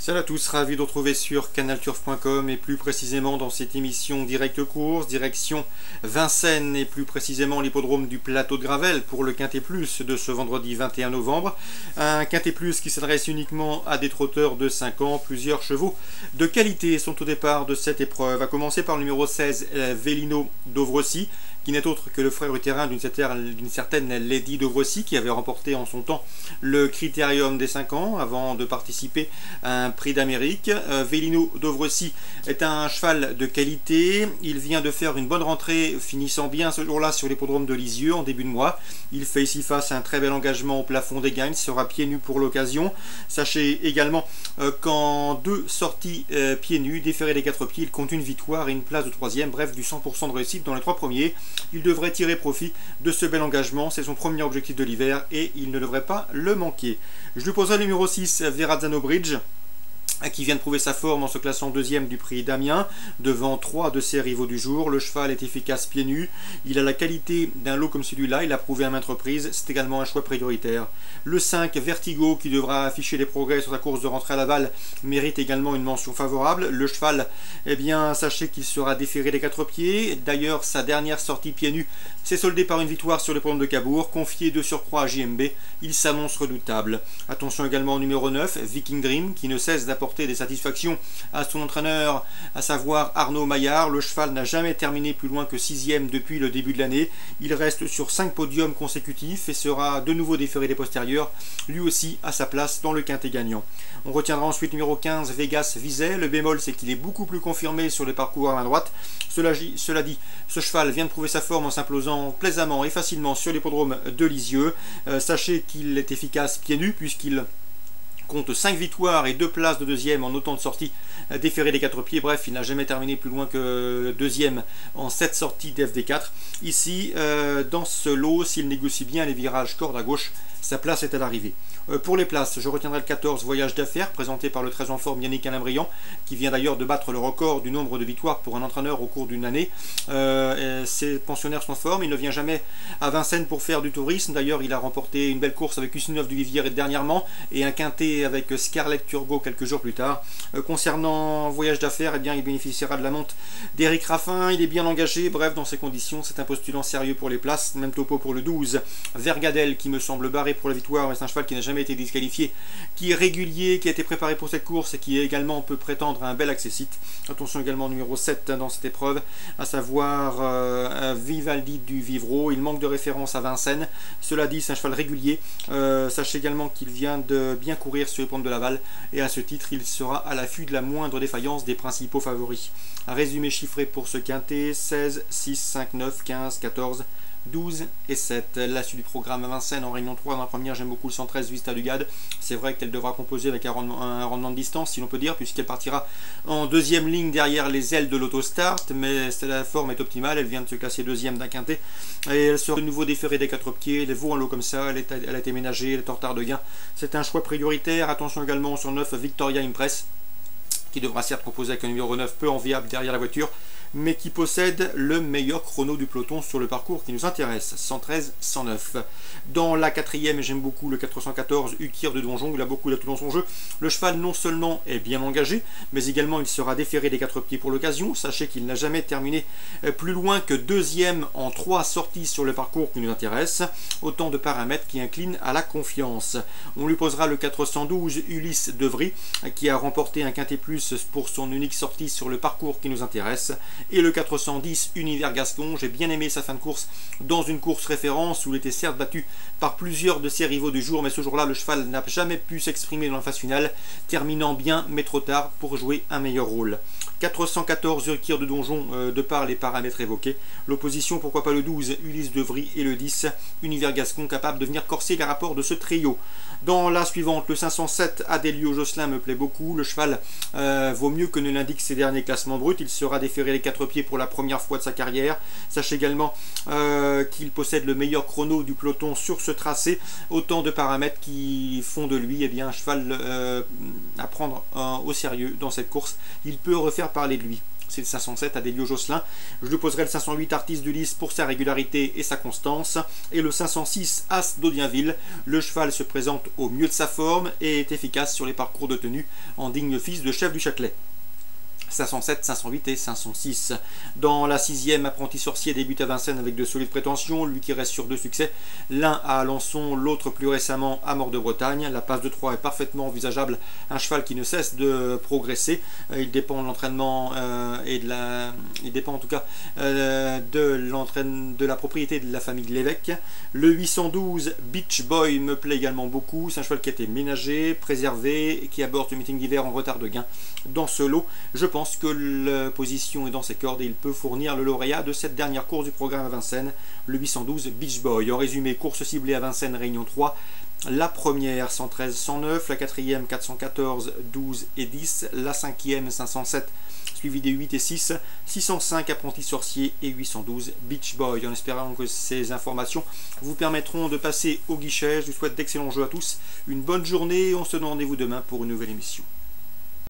Salut à tous, ravi de vous retrouver sur canalturf.com et plus précisément dans cette émission Direct Course, direction Vincennes et plus précisément l'hippodrome du Plateau de Gravel pour le Quintet Plus de ce vendredi 21 novembre. Un Quintet Plus qui s'adresse uniquement à des trotteurs de 5 ans. Plusieurs chevaux de qualité sont au départ de cette épreuve. À commencer par le numéro 16, Velino Dovrecy, qui n'est autre que le frère utérin d'une certaine Lady Dovrecy qui avait remporté en son temps le Critérium des 5 ans avant de participer à un prix d'Amérique. Velino Dovrecy est un cheval de qualité. Il vient de faire une bonne rentrée, finissant bien ce jour-là sur l'hippodrome de Lisieux en début de mois. Il fait ici face à un très bel engagement au plafond des gains. Il sera pieds nus pour l'occasion. Sachez également qu'en 2 sorties pieds nus, déféré des 4 pieds, il compte une victoire et une place de 3e, bref du 100% de réussite dans les 3 premiers. Il devrait tirer profit de ce bel engagement, c'est son premier objectif de l'hiver et il ne devrait pas le manquer. Je lui poserai le numéro 6, Verrazzano Bridge, qui vient de prouver sa forme en se classant deuxième du prix d'Amiens, devant 3 de ses rivaux du jour. Le cheval est efficace pieds nus, il a la qualité d'un lot comme celui-là, il a prouvé à maintes reprises, c'est également un choix prioritaire. Le 5, Vertigo, qui devra afficher les progrès sur sa course de rentrée à Laval, mérite également une mention favorable. Le cheval, eh bien, sachez qu'il sera déféré des 4 pieds, d'ailleurs sa dernière sortie pieds nus s'est soldée par une victoire sur les pommes de Cabourg, confié de surcroît à JMB, il s'annonce redoutable. Attention également au numéro 9, Viking Dream, qui ne cesse d'apporter des satisfactions à son entraîneur, à savoir Arnaud Maillard. Le cheval n'a jamais terminé plus loin que 6e depuis le début de l'année. Il reste sur 5 podiums consécutifs et sera de nouveau déféré des postérieurs, lui aussi à sa place dans le quintet gagnant. On retiendra ensuite numéro 15, Vegas Vizet. Le bémol, c'est qu'il est beaucoup plus confirmé sur les parcours à main droite. Cela dit, ce cheval vient de prouver sa forme en s'imposant plaisamment et facilement sur l'hippodrome de Lisieux. Sachez qu'il est efficace pieds nus puisqu'il compte 5 victoires et 2 places de deuxième en autant de sorties déférées des 4 pieds. Bref, il n'a jamais terminé plus loin que deuxième en 7 sorties d'FD4. Ici, dans ce lot, s'il négocie bien les virages corde à gauche, sa place est à l'arrivée. Pour les places, je retiendrai le 14, Voyage d'affaires, présenté par le très en forme Yannick Alain-Briand, qui vient d'ailleurs de battre le record du nombre de victoires pour un entraîneur au cours d'une année. Ses pensionnaires sont en forme, il ne vient jamais à Vincennes pour faire du tourisme. D'ailleurs, il a remporté une belle course avec Ussinov du Vivier dernièrement, et un quintet avec Scarlett Turgot quelques jours plus tard. Concernant Voyage d'affaires, eh bien, il bénéficiera de la monte d'Éric Raffin, il est bien engagé. Bref, dans ces conditions, c'est un postulant sérieux pour les places. Même topo pour le 12, Vergadel, qui me semble barré pour la victoire, mais c'est un cheval qui n'a jamais été disqualifié, qui est régulier, qui a été préparé pour cette course et qui également peut prétendre à un bel accessite. Attention également au numéro 7 dans cette épreuve, à savoir Vivaldi du Vivreau. Il manque de référence à Vincennes. Cela dit, c'est un cheval régulier. Sachez également qu'il vient de bien courir sur les pentes de Laval et à ce titre, il sera à l'affût de la moindre défaillance des principaux favoris. Un résumé chiffré pour ce quintet: 16, 6, 5, 9, 15, 14, 12 et 7. La suite du programme à Vincennes en réunion 3. Dans la première, j'aime beaucoup le 113 Vista du Gade. C'est vrai qu'elle devra composer avec un rendement de distance, si l'on peut dire, puisqu'elle partira en deuxième ligne derrière les ailes de l'autostart, mais la forme est optimale. Elle vient de se classer deuxième d'un quintet et elle sera de nouveau déférée des 4 pieds. Elle vaut un lot comme ça, elle a été ménagée, elle est en retard de gain. C'est un choix prioritaire. Attention également sur 9, Victoria Impress, qui devra certes composer avec un numéro 9 peu enviable derrière la voiture, mais qui possède le meilleur chrono du peloton sur le parcours qui nous intéresse, 113-109. Dans la 4e, j'aime beaucoup le 414 Ukir de Donjon, il a beaucoup d'atouts dans son jeu. Le cheval non seulement est bien engagé, mais également il sera déféré des 4 pieds pour l'occasion. Sachez qu'il n'a jamais terminé plus loin que deuxième en 3 sorties sur le parcours qui nous intéresse. Autant de paramètres qui inclinent à la confiance. On lui posera le 412 Ulysse Devry, qui a remporté un quintet plus pour son unique sortie sur le parcours qui nous intéresse. Et le 410 Univers Gascon, j'ai bien aimé sa fin de course dans une course référence où il était certes battu par plusieurs de ses rivaux du jour, mais ce jour-là le cheval n'a jamais pu s'exprimer dans la phase finale, terminant bien mais trop tard pour jouer un meilleur rôle. 414 Ukir de Donjon, de par les paramètres évoqués. L'opposition, pourquoi pas le 12 Ulysse Devry et le 10 Univers Gascon, capable de venir corser les rapports de ce trio. Dans la suivante, le 507 Adélio Josselin me plaît beaucoup. Le cheval vaut mieux que ne l'indiquent ses derniers classements bruts. Il sera déféré les 4 pieds pour la première fois de sa carrière. Sachez également qu'il possède le meilleur chrono du peloton sur ce tracé. Autant de paramètres qui font de lui bien, un cheval à prendre au sérieux dans cette course. Il peut refaire parler de lui. c'est le 507 Adélio Josselin. Je lui poserai le 508 Artiste du Lys pour sa régularité et sa constance. Et le 506 As d'Audienville. Le cheval se présente au mieux de sa forme et est efficace sur les parcours de tenue en digne fils de chef du Châtelet. 507, 508 et 506. Dans la 6e, Apprenti Sorcier débute à Vincennes avec de solides prétentions, lui qui reste sur 2 succès, l'un à Alençon, l'autre plus récemment à Mort de Bretagne. La passe de 3 est parfaitement envisageable, un cheval qui ne cesse de progresser. Il dépend de l'entraînement il dépend en tout cas de la propriété de la famille de l'évêque. Le 812 Beach Boy me plaît également beaucoup, c'est un cheval qui a été ménagé, préservé et qui aborde le meeting d'hiver en retard de gain. Dans ce lot, je pense que la position est dans ses cordes et il peut fournir le lauréat de cette dernière course du programme à Vincennes, le 812 Beach Boy. En résumé, course ciblée à Vincennes, Réunion 3. La première 113 109, la quatrième 414 12 et 10, la cinquième 507 suivi des 8 et 6, 605 Apprenti Sorcier et 812 Beach Boy. En espérant que ces informations vous permettront de passer au guichet. Je vous souhaite d'excellents jeux à tous, une bonne journée, on se donne rendez-vous demain pour une nouvelle émission.